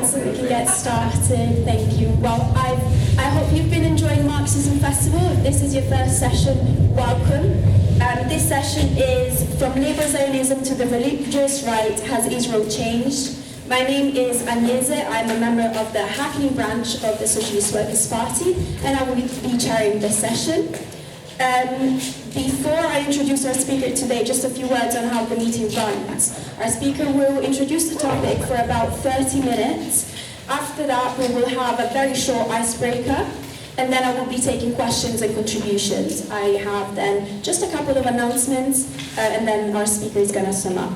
down so we can get started. Thank you. Well, I hope you've been enjoying Marxism Festival. If this is your first session, welcome. This session is From Labour Zionism to the Religious Right, Has Israel Changed? My name is Agnese. I'm a member of the Hacking branch of the Socialist Workers' Party, and I will be chairing this session. Before I introduce our speaker today, just a few words on how the meeting runs. Our speaker will introduce the topic for about 30 minutes. After that, we will have a very short icebreaker, and then I will be taking questions and contributions. I have then just a couple of announcements, and then our speaker is going to sum up.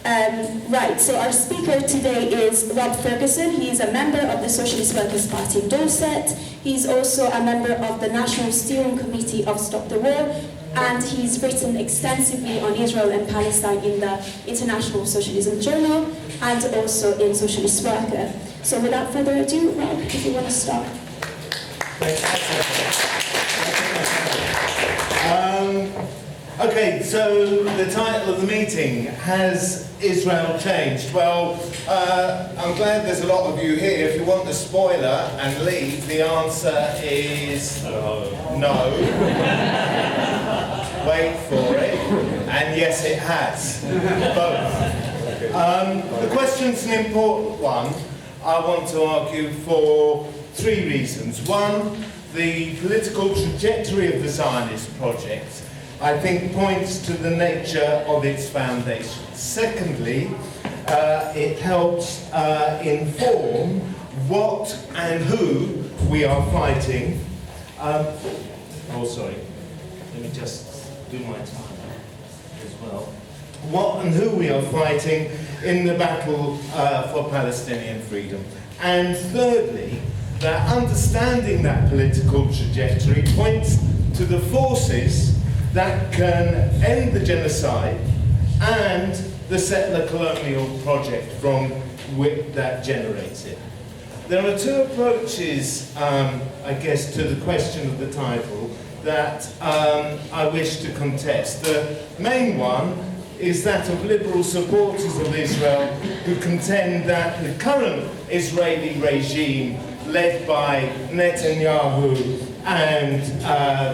Right, so our speaker today is Rob Ferguson. He is a member of the Socialist Workers' Party in Dorset. He's also a member of the National Steering Committee of Stop the War, and he's written extensively on Israel and Palestine in the International Socialism Journal and also in Socialist Worker. So without further ado, Rob, if you want to start. Okay, so the title of the meeting, Has Israel Changed? Well, I'm glad there's a lot of you here. If you want the spoiler and leave, the answer is no. Wait for it. And yes, it has. Both. The question's an important one. I want to argue for three reasons. One, the political trajectory of the Zionist project, I think, points to the nature of its foundations. Secondly, it helps inform what and who we are fighting. Let me just do my time as well. What and who we are fighting in the battle for Palestinian freedom. And thirdly, that understanding that political trajectory points to the forces that can end the genocide and the settler colonial project from which that generates it. There are two approaches, I guess, to the question of the title that I wish to contest. The main one is that of liberal supporters of Israel who contend that the current Israeli regime, led by Netanyahu and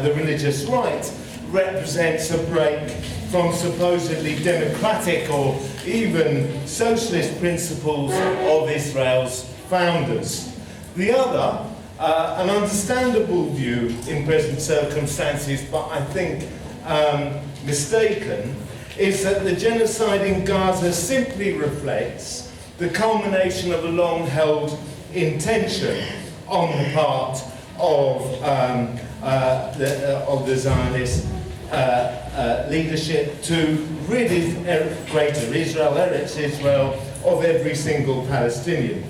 the religious right, represents a break from supposedly democratic or even socialist principles of Israel's founders. The other, an understandable view in present circumstances, but I think mistaken, is that the genocide in Gaza simply reflects the culmination of a long-held intention on the part of the Zionist leadership to rid Greater Israel, Eretz Israel, of every single Palestinian.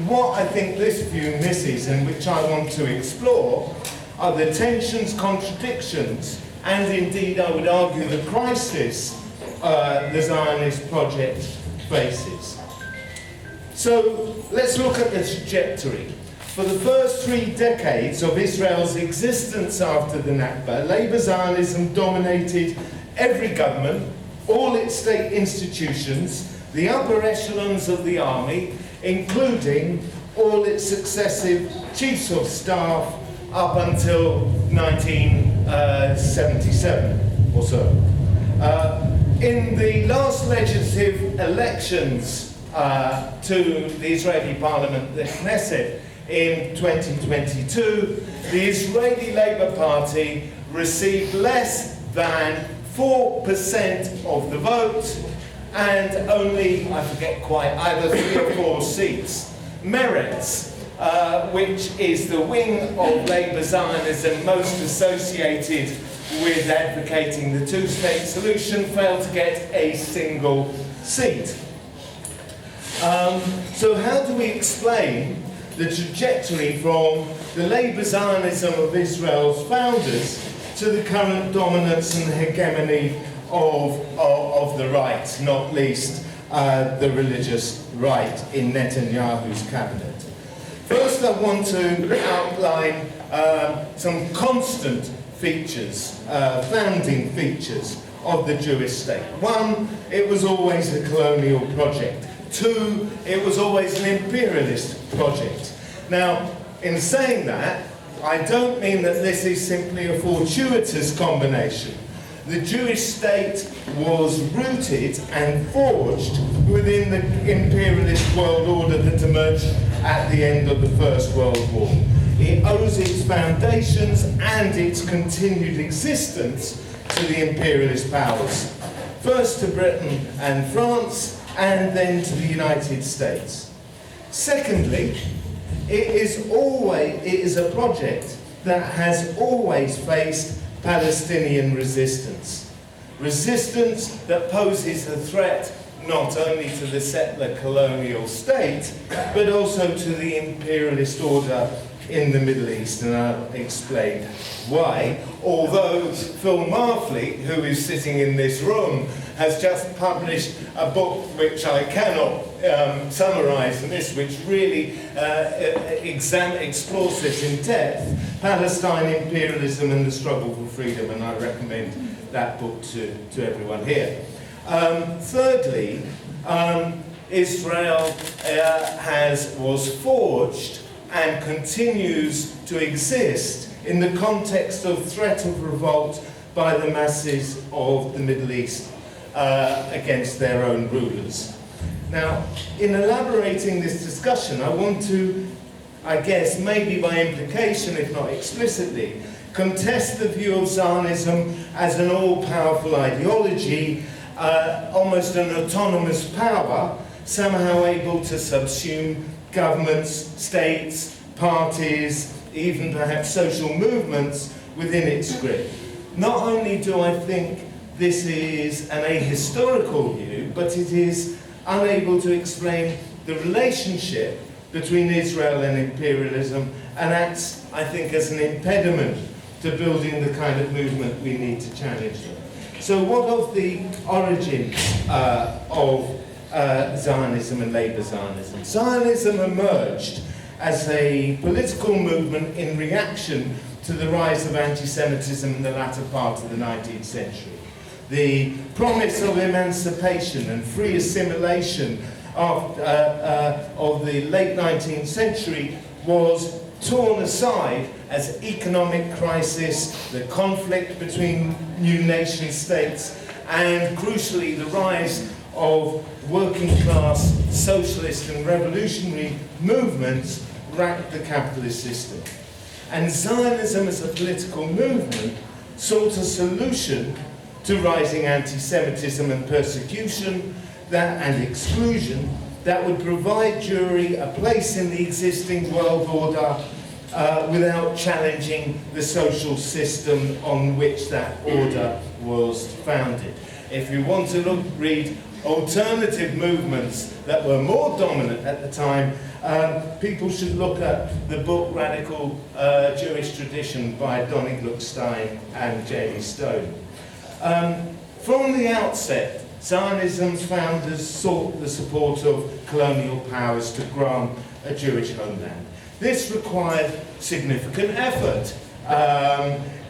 What I think this view misses, and which I want to explore, are the tensions, contradictions, and indeed I would argue the crisis the Zionist project faces. So let's look at the trajectory. For the first 3 decades of Israel's existence after the Nakba, Labour Zionism dominated every government, all its state institutions, the upper echelons of the army, including all its successive chiefs of staff up until 1977 or so. In the last legislative elections to the Israeli parliament, the Knesset, in 2022, the Israeli Labour Party received less than 4% of the vote and only, I forget quite, either 3 or 4 seats. Meretz, which is the wing of Labour Zionism most associated with advocating the two-state solution, failed to get a single seat. So how do we explain the trajectory from the Labour Zionism of Israel's founders to the current dominance and hegemony of the right, not least the religious right in Netanyahu's cabinet? First, I want to outline some constant features, founding features of the Jewish state. One, it was always a colonial project. Two, it was always an imperialist project. Now, in saying that, I don't mean that this is simply a fortuitous combination. The Jewish state was rooted and forged within the imperialist world order that emerged at the end of the First World War. It owes its foundations and its continued existence to the imperialist powers. First to Britain and France, and then to the United States. Secondly, it is a project that has always faced Palestinian resistance. Resistance that poses a threat not only to the settler colonial state, but also to the imperialist order in the Middle East, and I'll explain why. Although Phil Marfleet, who is sitting in this room, has just published a book which I cannot summarise in this, which really explores this in depth, Palestine, Imperialism and the Struggle for Freedom, and I recommend that book to everyone here. Thirdly, Israel was forged and continues to exist in the context of threat of revolt by the masses of the Middle East against their own rulers. Now, in elaborating this discussion, I want to, I guess, maybe by implication, if not explicitly, contest the view of Zionism as an all-powerful ideology, almost an autonomous power, somehow able to subsume governments, states, parties, even perhaps social movements within its grip. Not only do I think this is an ahistorical view, but it is unable to explain the relationship between Israel and imperialism, and acts, I think, as an impediment to building the kind of movement we need to challenge them. So what of the origins of Zionism and Labour Zionism? Zionism emerged as a political movement in reaction to the rise of anti-Semitism in the latter part of the 19th century. The promise of emancipation and free assimilation of the late 19th century was torn aside as economic crisis, the conflict between new nation states, and crucially the rise of working class socialist and revolutionary movements racked the capitalist system. And Zionism as a political movement sought a solution to rising anti-Semitism and persecution and exclusion that would provide Jewry a place in the existing world order without challenging the social system on which that order was founded. If you want to read alternative movements that were more dominant at the time, people should look at the book Radical Jewish Tradition by Donnie Gluckstein and Jamie Stone. From the outset, Zionism's founders sought the support of colonial powers to grant a Jewish homeland. This required significant effort.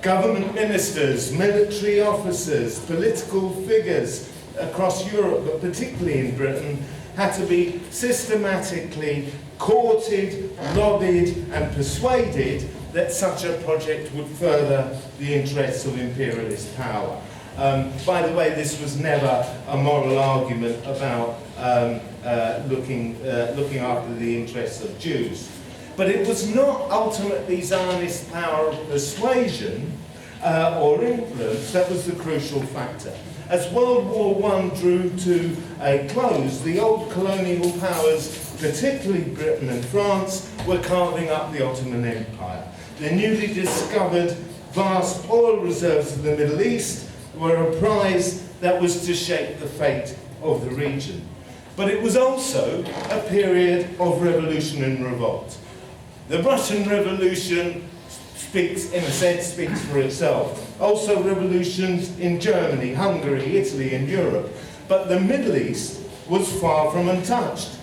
Government ministers, military officers, political figures across Europe, but particularly in Britain, had to be systematically courted, lobbied, and persuaded that such a project would further the interests of imperialist power. By the way, this was never a moral argument about looking after the interests of Jews. But it was not ultimately Zionist power of persuasion or influence that was the crucial factor. As World War I drew to a close, the old colonial powers, particularly Britain and France, were carving up the Ottoman Empire. The newly discovered vast oil reserves of the Middle East were a prize that was to shape the fate of the region. But it was also a period of revolution and revolt. The Russian Revolution speaks for itself. Also revolutions in Germany, Hungary, Italy, and Europe. But the Middle East was far from untouched.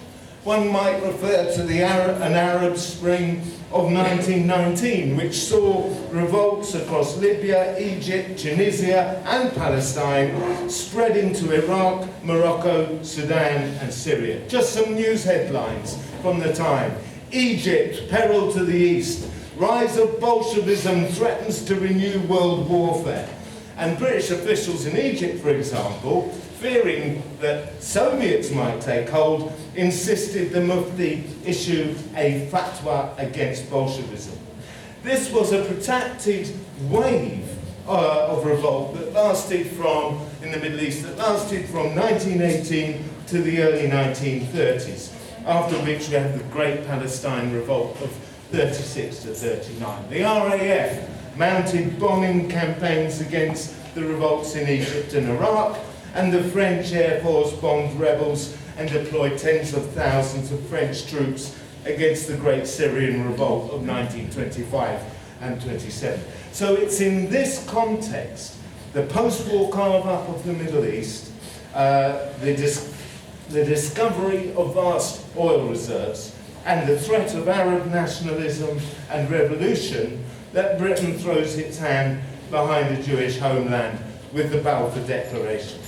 One might refer to an Arab Spring of 1919, which saw revolts across Libya, Egypt, Tunisia and Palestine spreading to Iraq, Morocco, Sudan and Syria. Just some news headlines from the time. Egypt, peril to the east. Rise of Bolshevism threatens to renew world warfare. And British officials in Egypt, for example, fearing that Soviets might take hold, insisted the Mufti issue a fatwa against Bolshevism. This was a protracted wave of revolt that lasted in the Middle East, that lasted from 1918 to the early 1930s, after which we had the Great Palestine Revolt of 36 to 39. The RAF mounted bombing campaigns against the revolts in Egypt and Iraq, and the French Air Force bombed rebels and deployed tens of thousands of French troops against the Great Syrian Revolt of 1925 and 27. So it's in this context, the post-war carve-up of the Middle East, the discovery of vast oil reserves, and the threat of Arab nationalism and revolution, that Britain throws its hand behind the Jewish homeland with the Balfour Declaration.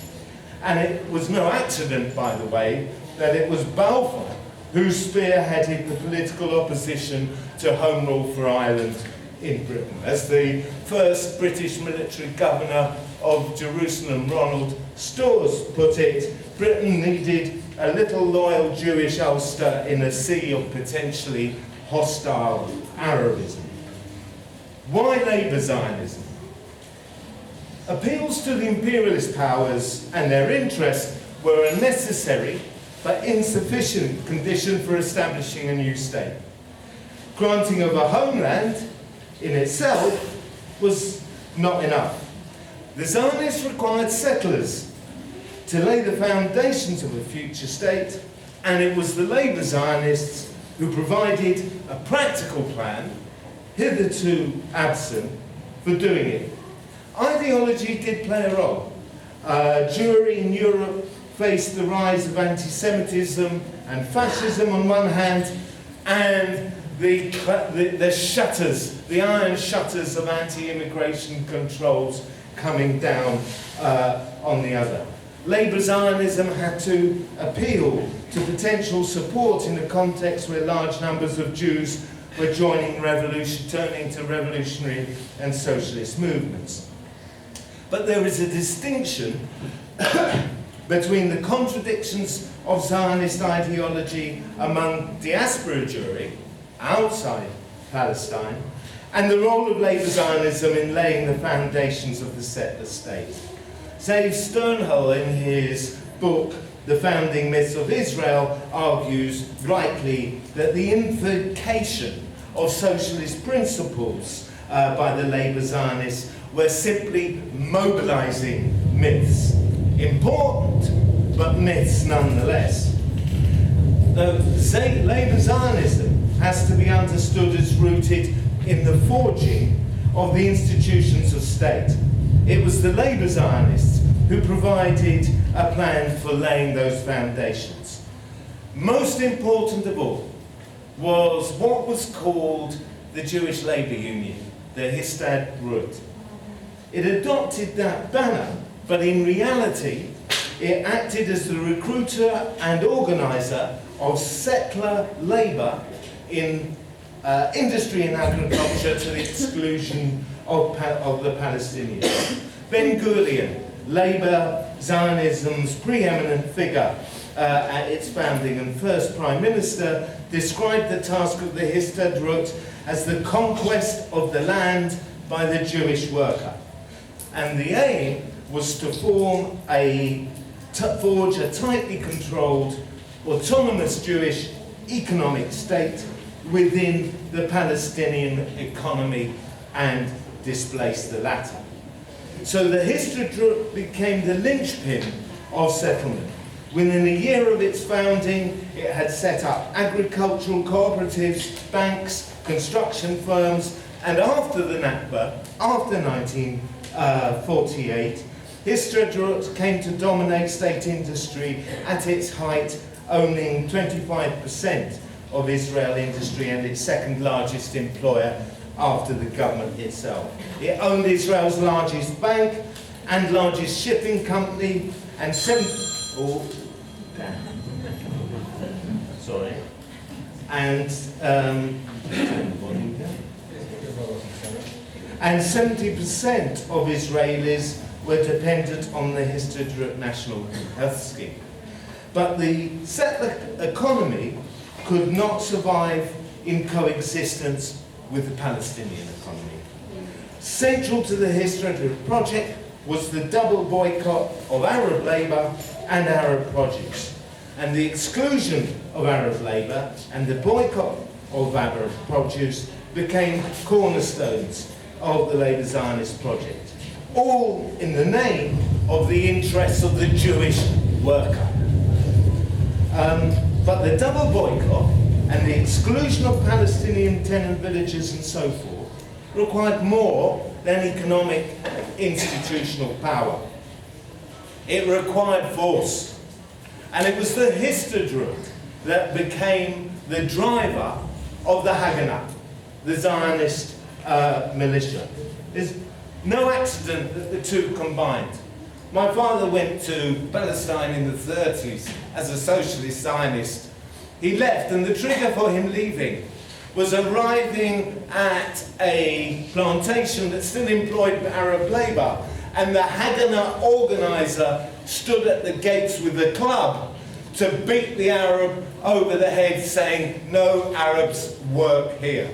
And it was no accident, by the way, that it was Balfour who spearheaded the political opposition to Home Rule for Ireland in Britain. As the first British military governor of Jerusalem, Ronald Storrs, put it, Britain needed a little loyal Jewish Ulster in a sea of potentially hostile Arabism. Why Labour Zionism? Appeals to the imperialist powers and their interests were a necessary but insufficient condition for establishing a new state. Granting of a homeland in itself was not enough. The Zionists required settlers to lay the foundations of a future state, and it was the Labour Zionists who provided a practical plan, hitherto absent, for doing it. Ideology did play a role. Jewry in Europe faced the rise of anti-Semitism and fascism on one hand, and the shutters, the iron shutters of anti-immigration controls coming down on the other. Labour Zionism had to appeal to potential support in a context where large numbers of Jews were turning to revolutionary and socialist movements. But there is a distinction between the contradictions of Zionist ideology among diaspora Jewry outside Palestine and the role of Labour Zionism in laying the foundations of the settler state. Zeev Sternhell, in his book The Founding Myths of Israel, argues rightly that the invocation of socialist principles by the Labour Zionists were simply mobilizing myths. Important, but myths nonetheless. Labour Zionism has to be understood as rooted in the forging of the institutions of state. It was the Labour Zionists who provided a plan for laying those foundations. Most important of all was what was called the Jewish Labour Union, the Histadrut. It adopted that banner, but in reality, it acted as the recruiter and organizer of settler labour in industry and agriculture to the exclusion of the Palestinians. Ben Gurion, Labour Zionism's preeminent figure at its founding and first Prime Minister, described the task of the Histadrut as the conquest of the land by the Jewish worker. And the aim was to forge a tightly controlled, autonomous Jewish economic state within the Palestinian economy and displace the latter. So the Histadrut became the linchpin of settlement. Within a year of its founding, it had set up agricultural cooperatives, banks, construction firms, and after the Nakba, after 1948, Histadrut came to dominate state industry at its height owning 25% of Israel industry and its second largest employer after the government itself. It owned Israel's largest bank and largest shipping company, and 70% of Israelis were dependent on the Histadrut National Health Scheme. But the settler economy could not survive in coexistence with the Palestinian economy. Central to the Histadrut project was the double boycott of Arab labour and Arab produce, and the exclusion of Arab labour and the boycott of Arab produce became cornerstones of the Labour Zionist project, all in the name of the interests of the Jewish worker. But the double boycott and the exclusion of Palestinian tenant villages and so forth required more than economic institutional power. It required force. And it was the Histadrut that became the driver of the Haganah, the Zionist militia. There's no accident that the two combined. My father went to Palestine in the 30s as a socialist Zionist. He left, and the trigger for him leaving was arriving at a plantation that still employed Arab labour, and the Haganah organiser stood at the gates with a club to beat the Arab over the head, saying, "No Arabs work here."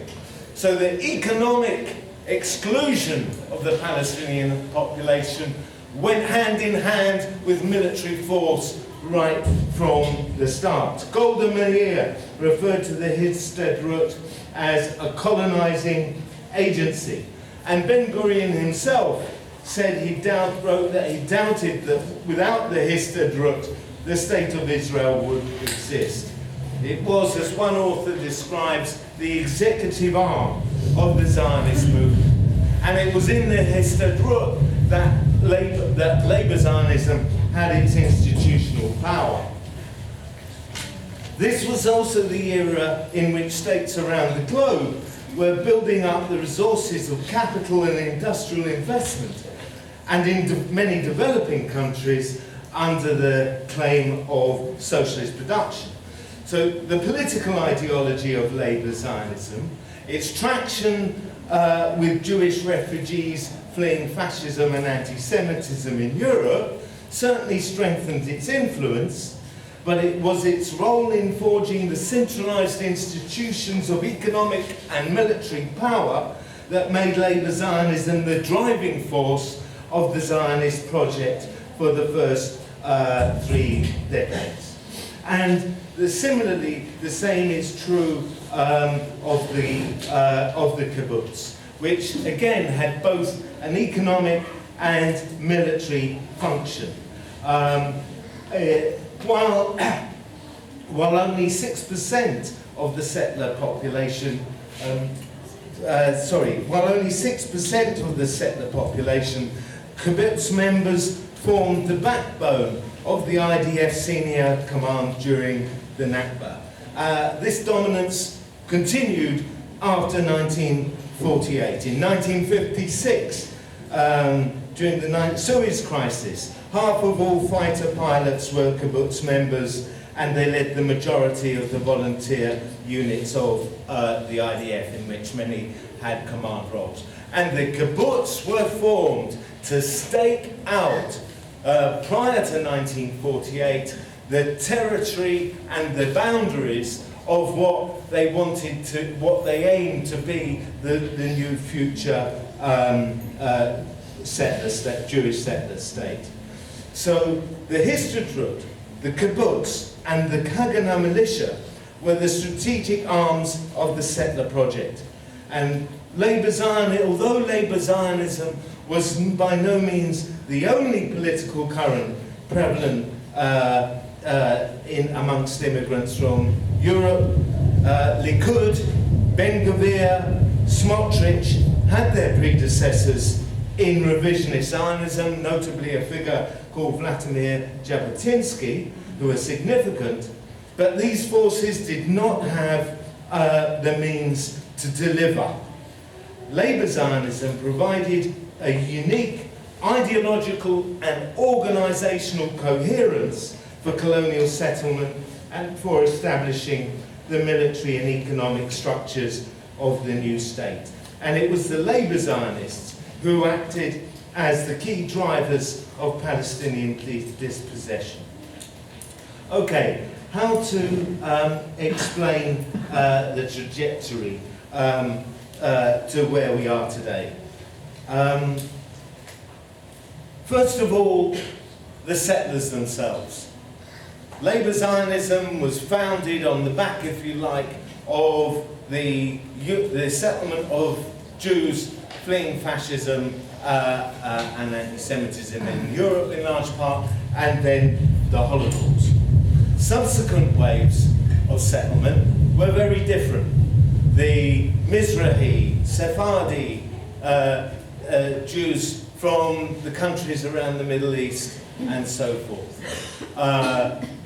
So the economic exclusion of the Palestinian population went hand in hand with military force right from the start. Golda Meir referred to the Histadrut as a colonizing agency, and Ben-Gurion himself said wrote that he doubted that without the Histadrut, the state of Israel would exist. It was, as one author describes, the executive arm of the Zionist movement. And it was in the Histadrut that Labour Zionism had its institutional power. This was also the era in which states around the globe were building up the resources of capital and industrial investment, and in many developing countries under the claim of socialist production. So the political ideology of Labour Zionism, its traction with Jewish refugees fleeing fascism and anti-Semitism in Europe, certainly strengthened its influence, but it was its role in forging the centralised institutions of economic and military power that made Labour Zionism the driving force of the Zionist project for the first 3 decades. And similarly, the same is true of the kibbutz, which again had both an economic and military function. While only 6% of the settler population, while only 6% of the settler population, kibbutz members formed the backbone of the IDF senior command during the Nakba. This dominance continued after 1948. In 1956, during the Suez crisis, half of all fighter pilots were kibbutz members, and they led the majority of the volunteer units of the IDF, in which many had command roles. And the kibbutz were formed to stake out, prior to 1948, the territory and the boundaries of what they aimed to be the new future Jewish settler state. So the Histadrut, the kibbutz, and the Haganah militia were the strategic arms of the settler project. And although Labour Zionism was by no means the only political current prevalent amongst immigrants from Europe, Likud, Ben-Gvir, Smotrich had their predecessors in revisionist Zionism, notably a figure called Vladimir Jabotinsky, who was significant. But these forces did not have the means to deliver. Labour Zionism provided a unique ideological and organisational coherence for colonial settlement and for establishing the military and economic structures of the new state. And it was the Labour Zionists who acted as the key drivers of Palestinian dispossession. Okay, how to explain the trajectory to where we are today. First of all, the settlers themselves. Labour Zionism was founded on the back, if you like, of the settlement of Jews fleeing fascism and anti-Semitism in Europe in large part, and then the Holocaust. Subsequent waves of settlement were very different. The Mizrahi, Sephardi Jews from the countries around the Middle East and so forth.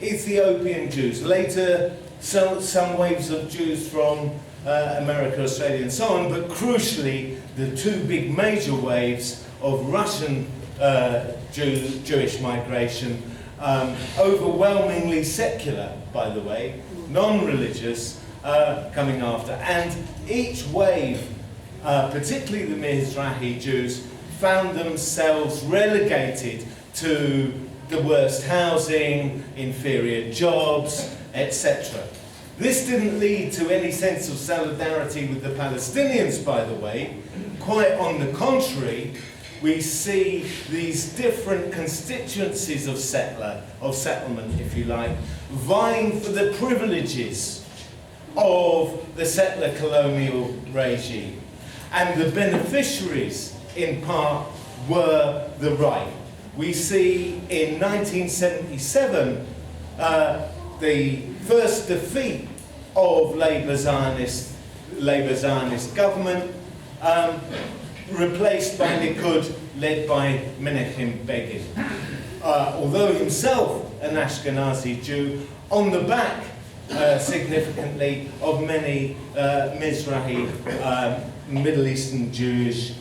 Ethiopian Jews, later some waves of Jews from America, Australia and so on, but crucially the two big major waves of Russian Jewish migration, overwhelmingly secular, by the way, non-religious, coming after. And each wave, particularly the Mizrahi Jews, found themselves relegated to the worst housing, inferior jobs, etc. This didn't lead to any sense of solidarity with the Palestinians, by the way. Quite on the contrary, we see these different constituencies of settlement, if you like, vying for the privileges of the settler colonial regime. And the beneficiaries, in part, were the right. We see in 1977 the first defeat of Labour Zionist government, replaced by Likud, led by Menachem Begin. Although himself an Ashkenazi Jew, on the back, significantly, of many Mizrahi, Middle Eastern Jewish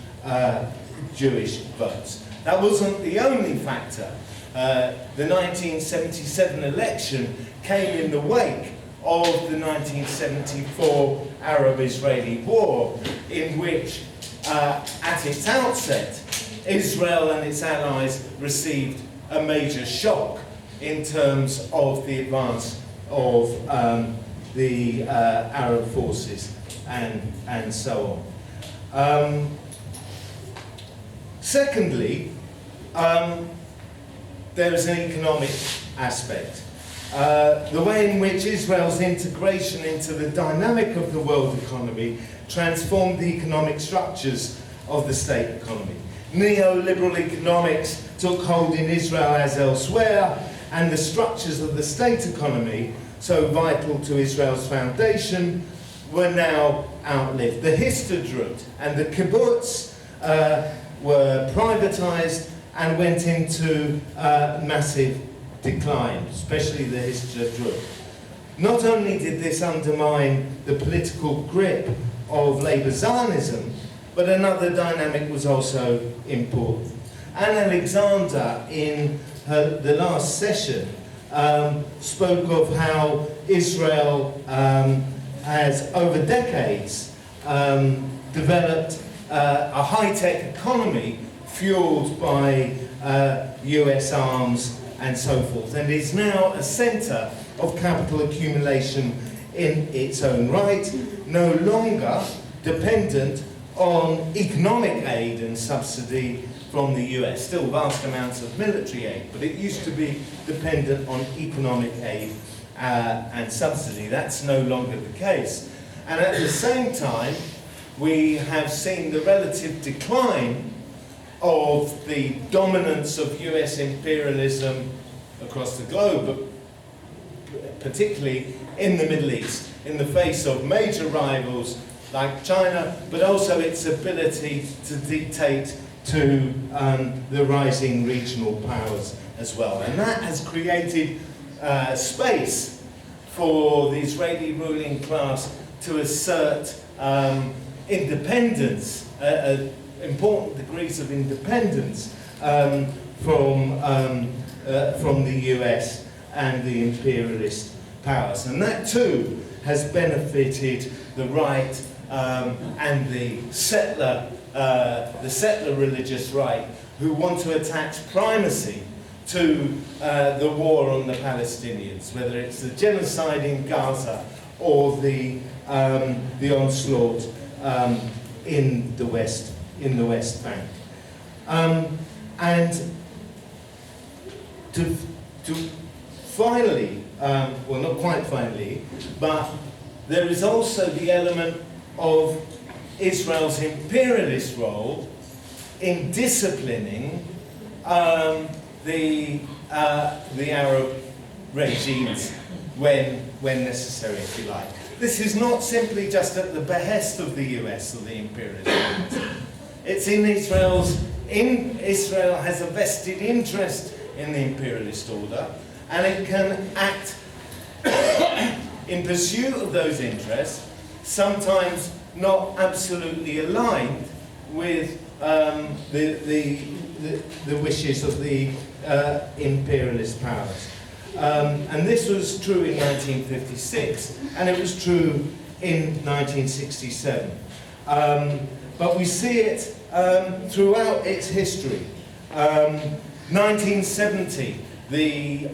votes. That wasn't the only factor. The 1977 election came in the wake of the 1974 Arab-Israeli war, in which, at its outset, Israel and its allies received a major shock in terms of the advance of the Arab forces and so on. Secondly, there is an economic aspect. The way in which Israel's integration into the dynamic of the world economy transformed the economic structures of the state economy. Neoliberal economics took hold in Israel as elsewhere, and the structures of the state economy, so vital to Israel's foundation, were now outlived. The Histadrut and the kibbutz were privatized and went into massive decline, especially the Histadrut. Not only did this undermine the political grip of Labour Zionism, but another dynamic was also important. Anne Alexander, in the last session, spoke of how Israel has, over decades, developed a high-tech economy fueled by US arms and so forth, and is now a centre of capital accumulation in its own right, no longer dependent on economic aid and subsidy from the US. Still vast amounts of military aid, but it used to be dependent on economic aid and subsidy. That's no longer the case. And at the same time, we have seen the relative decline of the dominance of US imperialism across the globe, but particularly in the Middle East, in the face of major rivals like China, but also its ability to dictate to the rising regional powers as well. And that has created space for the Israeli ruling class to assert independence, important degrees of independence from the US and the imperialist powers. And that too has benefited the right and the settler religious right, who want to attach primacy to the war on the Palestinians, whether it's the genocide in Gaza or the onslaught in the West Bank. And to finally, well, not quite finally, but there is also the element of Israel's imperialist role in disciplining the Arab regimes when necessary, if you like. This is not simply just at the behest of the US or the imperialists. It's in Israel has a vested interest in the imperialist order, and it can act in pursuit of those interests, sometimes not absolutely aligned with the wishes of the imperialist powers. And this was true in 1956, and it was true in 1967. But we see it throughout its history. 1970, the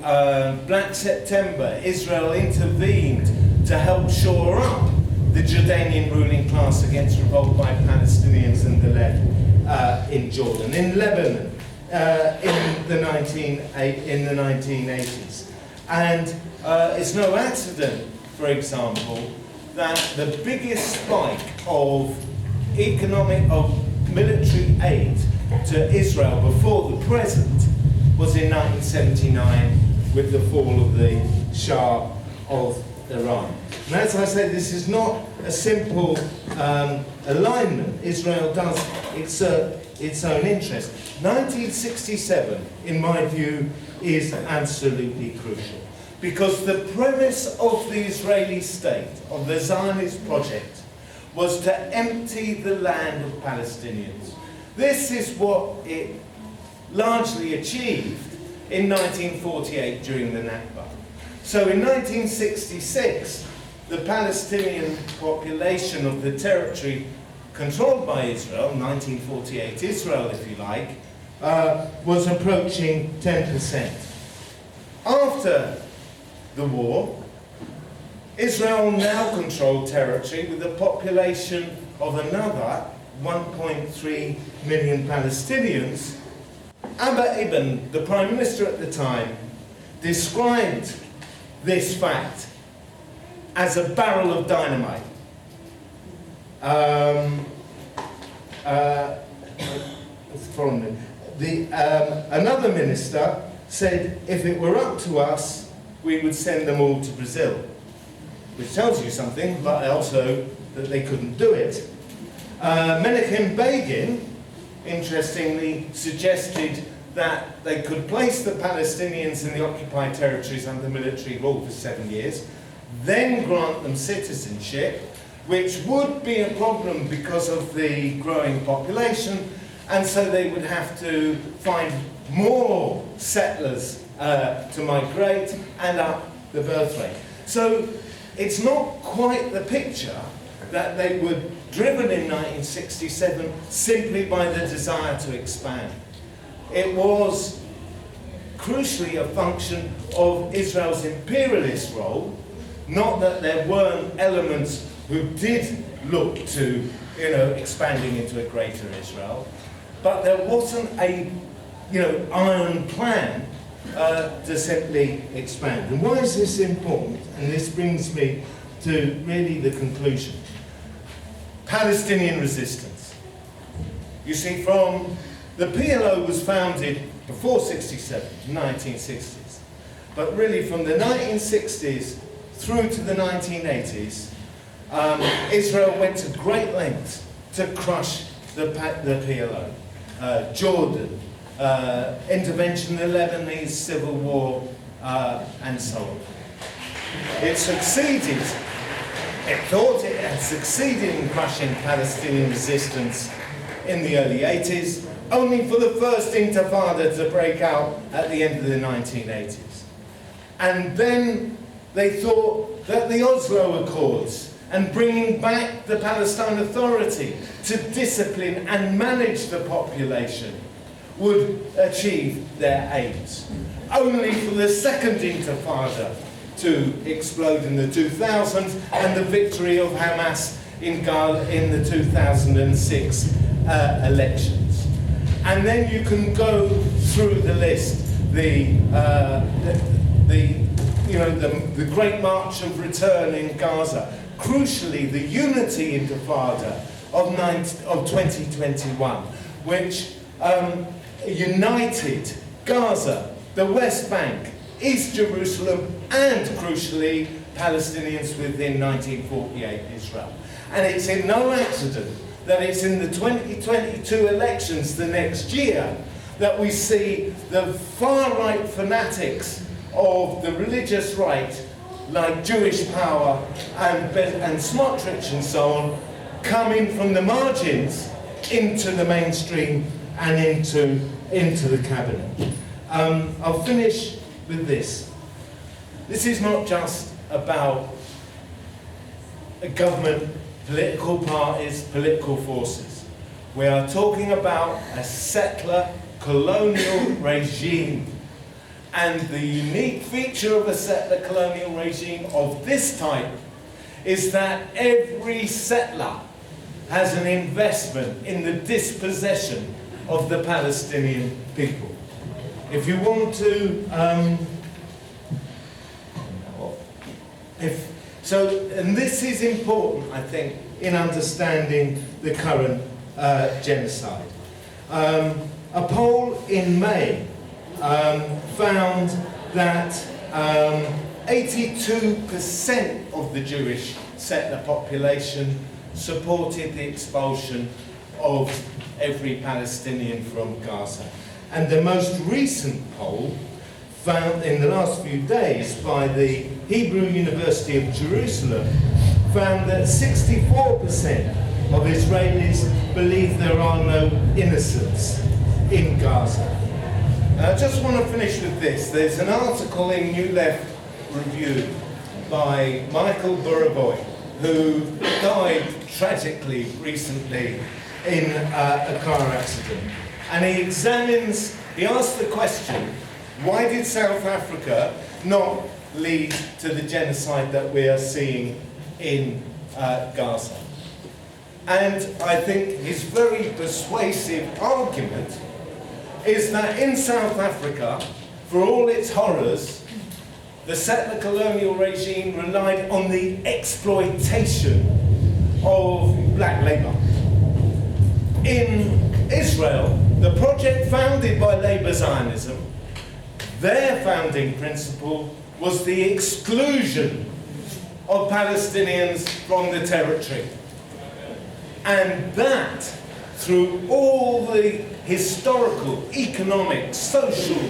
Black September, Israel intervened to help shore up the Jordanian ruling class against revolt by Palestinians and the left in Jordan, in Lebanon, in the 1980s. And it's no accident, for example, that the biggest spike of military aid to Israel before the present was in 1979 with the fall of the Shah of Iran. And as I say, this is not a simple alignment. Israel does exert its own interest. 1967, in my view, is absolutely crucial, because the premise of the Israeli state, of the Zionist project, was to empty the land of Palestinians. This is what it largely achieved in 1948 during the Nakba. So in 1966, the Palestinian population of the territory controlled by Israel, 1948 Israel if you like, was approaching 10%. After the war, Israel now controlled territory with a population of another 1.3 million Palestinians. Abba Ibn, the Prime Minister at the time, described this fact as a barrel of dynamite. Another minister said, if it were up to us, we would send them all to Brazil. Which tells you something, but also that they couldn't do it. Menachem Begin, interestingly, suggested that they could place the Palestinians in the occupied territories under military rule for 7 years, then grant them citizenship, which would be a problem because of the growing population, and so they would have to find more settlers to migrate and up the birth rate. So it's not quite the picture that they were driven in 1967 simply by the desire to expand. It was crucially a function of Israel's imperialist role, not that there weren't elements who did look to, expanding into a greater Israel, but there wasn't a, iron plan to simply expand. And why is this important? And this brings me to really the conclusion. Palestinian resistance. You see, the PLO was founded before 67, 1960s, but really from the 1960s through to the 1980s, Israel went to great lengths to crush the PLO. Jordan, intervention in the Lebanese civil war, and so on. It succeeded, it thought it had succeeded in crushing Palestinian resistance in the early 80s, only for the first intifada to break out at the end of the 1980s. And then they thought that the Oslo Accords and bringing back the Palestine Authority to discipline and manage the population would achieve their aims. Only for the second intifada to explode in the 2000s and the victory of Hamas in the 2006 elections. And then you can go through the list, the Great March of Return in Gaza, crucially the Unity Intifada of 2021, which united Gaza, the West Bank, East Jerusalem, and crucially Palestinians within 1948 Israel. And it's in no accident that it's in the 2022 elections the next year that we see the far-right fanatics of the religious right, like Jewish Power and Smotrich and so on, coming from the margins into the mainstream and into the cabinet. I'll finish with this. This is not just about a government, political parties, political forces. We are talking about a settler colonial regime. And the unique feature of a settler colonial regime of this type is that every settler has an investment in the dispossession of the Palestinian people. If you want to, and this is important, I think, in understanding the current genocide. A poll in May found that 82% of the Jewish settler population supported the expulsion of every Palestinian from Gaza. And the most recent poll, found in the last few days by the Hebrew University of Jerusalem, found that 64% of Israelis believe there are no innocents in Gaza. I just want to finish with this. There's an article in New Left Review by Michael Buraboy, who died tragically recently in a car accident. And he asks the question, why did South Africa not lead to the genocide that we are seeing in Gaza? And I think his very persuasive argument is that in South Africa, for all its horrors, the settler colonial regime relied on the exploitation of black labour. In Israel, the project founded by Labour Zionism, their founding principle was the exclusion of Palestinians from the territory. And that, through all the historical, economic, social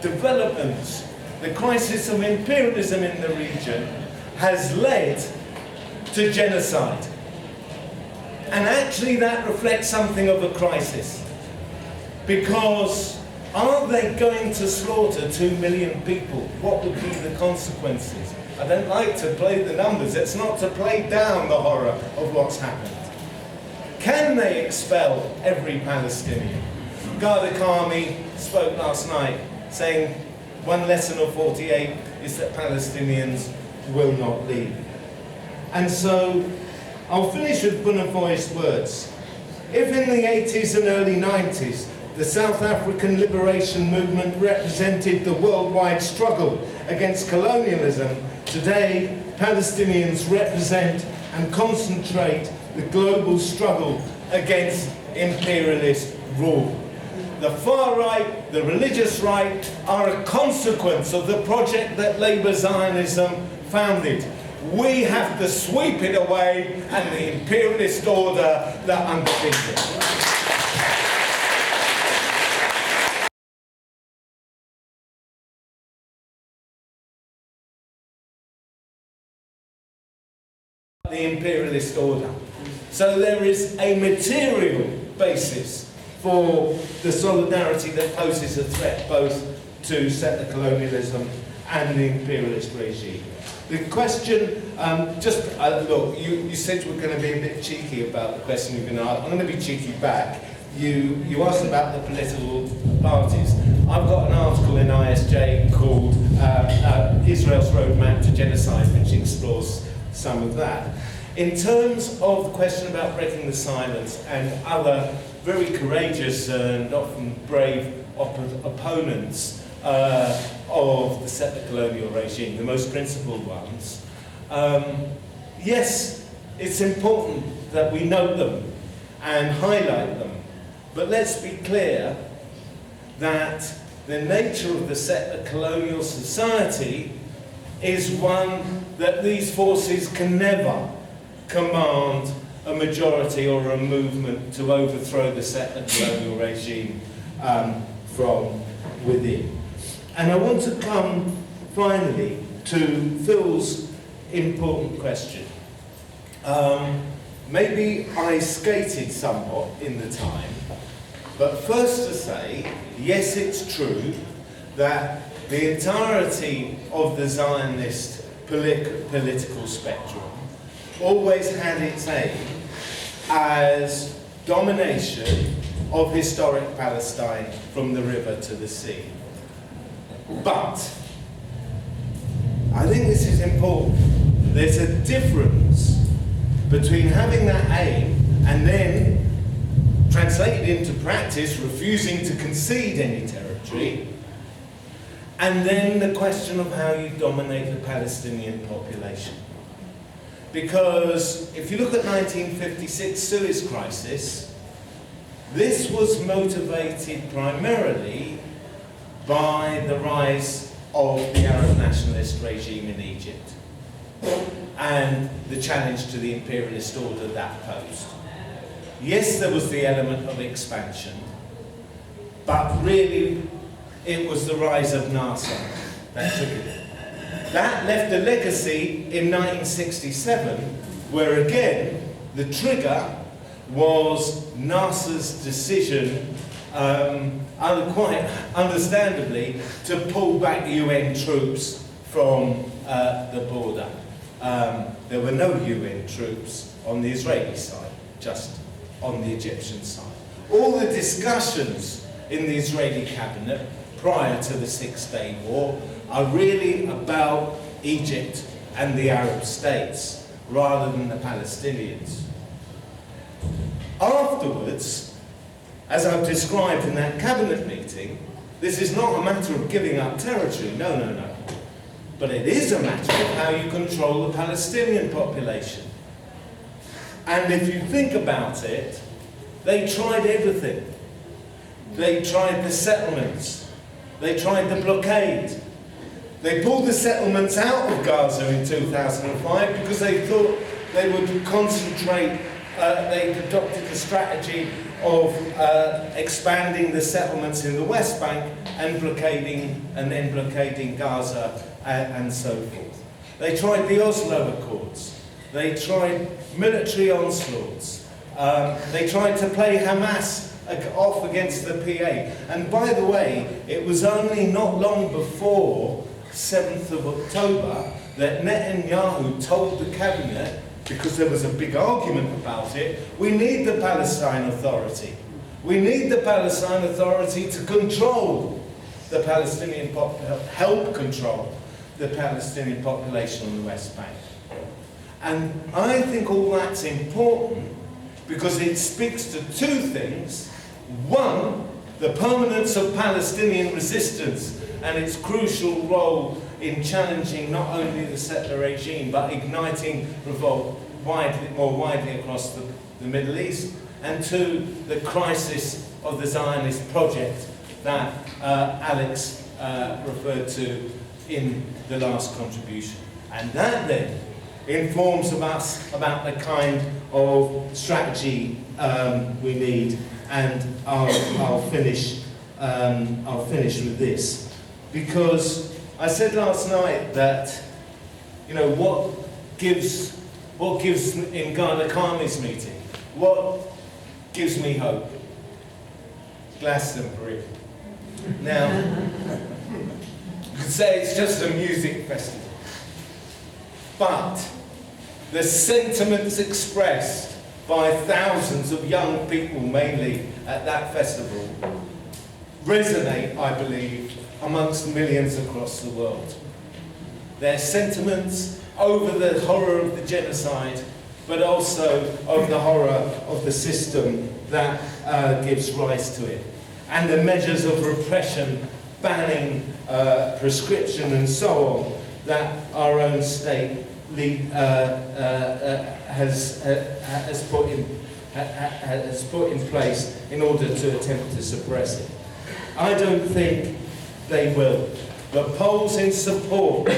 developments, the crisis of imperialism in the region has led to genocide. And actually that reflects something of a crisis. Because are they going to slaughter 2 million people? What would be the consequences? I don't like to play the numbers. It's not to play down the horror of what's happened. Can they expel every Palestinian? Garda Kami spoke last night saying one lesson of 48 is that Palestinians will not leave. And so I'll finish with Bonnefoy's words. If in the 80s and early 90s the South African liberation movement represented the worldwide struggle against colonialism, today Palestinians represent and concentrate the global struggle against imperialist rule. The far right, the religious right, are a consequence of the project that Labour Zionism founded. We have to sweep it away and the imperialist order that underpins it. the imperialist order. So there is a material basis for the solidarity that poses a threat both to settler colonialism and the imperialist regime. The question, look, you said you were going to be a bit cheeky about the question you're going to ask. I'm going to be cheeky back. You asked about the political parties. I've got an article in ISJ called Israel's Roadmap to Genocide, which explores some of that. In terms of the question about breaking the silence and other very courageous and often brave opponents of the settler colonial regime, the most principled ones, yes, it's important that we note them and highlight them. But let's be clear that the nature of the settler colonial society is one that these forces can never command a majority or a movement to overthrow the settler colonial regime from within. And I want to come finally to Phil's important question. Maybe I skated somewhat in the time, but first to say, yes, it's true that the entirety of the Zionist political spectrum always had its aim as domination of historic Palestine from the river to the sea. But I think this is important. There's a difference between having that aim and then translated into practice, refusing to concede any territory, and then the question of how you dominate the Palestinian population. Because if you look at 1956 Suez Crisis, this was motivated primarily by the rise of the Arab nationalist regime in Egypt and the challenge to the imperialist order that posed. Yes, there was the element of expansion, but really it was the rise of Nasser that triggered it. That left a legacy in 1967, where again, the trigger was Nasser's decision, quite understandably, to pull back UN troops from the border. There were no UN troops on the Israeli side, just on the Egyptian side. All the discussions in the Israeli cabinet prior to the Six-Day War are really about Egypt and the Arab states rather than the Palestinians. Afterwards, as I've described in that cabinet meeting, this is not a matter of giving up territory, no. But it is a matter of how you control the Palestinian population. And if you think about it, they tried everything. They tried the settlements. They tried the blockade. They pulled the settlements out of Gaza in 2005 because they thought they would concentrate, they adopted the strategy of expanding the settlements in the West Bank and then blockading Gaza and so forth. They tried the Oslo Accords. They tried military onslaughts. They tried to play Hamas off against the PA. And by the way, it was only not long before 7th of October that Netanyahu told the cabinet, because there was a big argument about it, we need the Palestine Authority. We need the Palestine Authority to control the Palestinian help control the Palestinian population on the West Bank. And I think all that's important because it speaks to two things. One, the permanence of Palestinian resistance and its crucial role in challenging not only the settler regime but igniting revolt more widely across the Middle East. And two, the crisis of the Zionist project that Alex referred to in the last contribution. And that then informs us about the kind of strategy we need. And I'll finish with this, because I said last night that what gives What gives, in Ghana Kami's meeting, what gives me hope? Glastonbury. Now, you could say it's just a music festival, but the sentiments expressed by thousands of young people, mainly at that festival, resonate, I believe, amongst millions across the world. Their sentiments over the horror of the genocide, but also over the horror of the system that gives rise to it. And the measures of repression, banning, prescription and so on, that our own state has put in place in order to attempt to suppress it. I don't think they will. The polls in support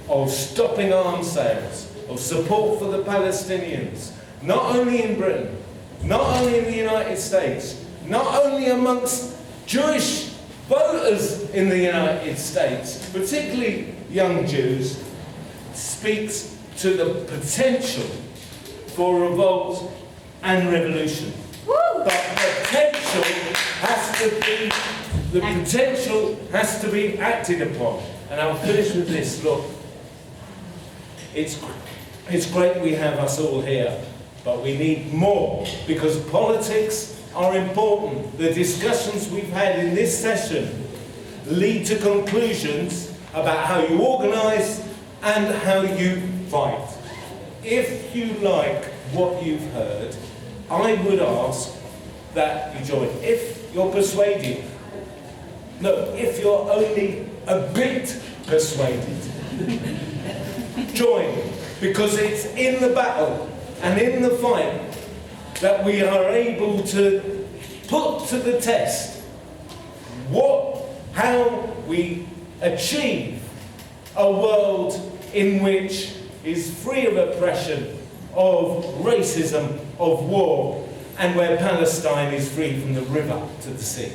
of stopping arms sales, of support for the Palestinians, not only in Britain, not only in the United States, not only amongst Jewish voters in the United States, particularly young Jews, speaks to the potential for revolt and revolution. But the potential has to be acted upon. And I'll finish with this. Look, it's great we have us all here, but we need more, because politics are important. The discussions we've had in this session lead to conclusions about how you organise and how you fight. If you like what you've heard, I would ask that you join. If you're persuaded, no, if you're only a bit persuaded, join, because it's in the battle and in the fight that we are able to put to the test how we achieve a world in which is free of oppression, of racism, of war, and where Palestine is free from the river to the sea.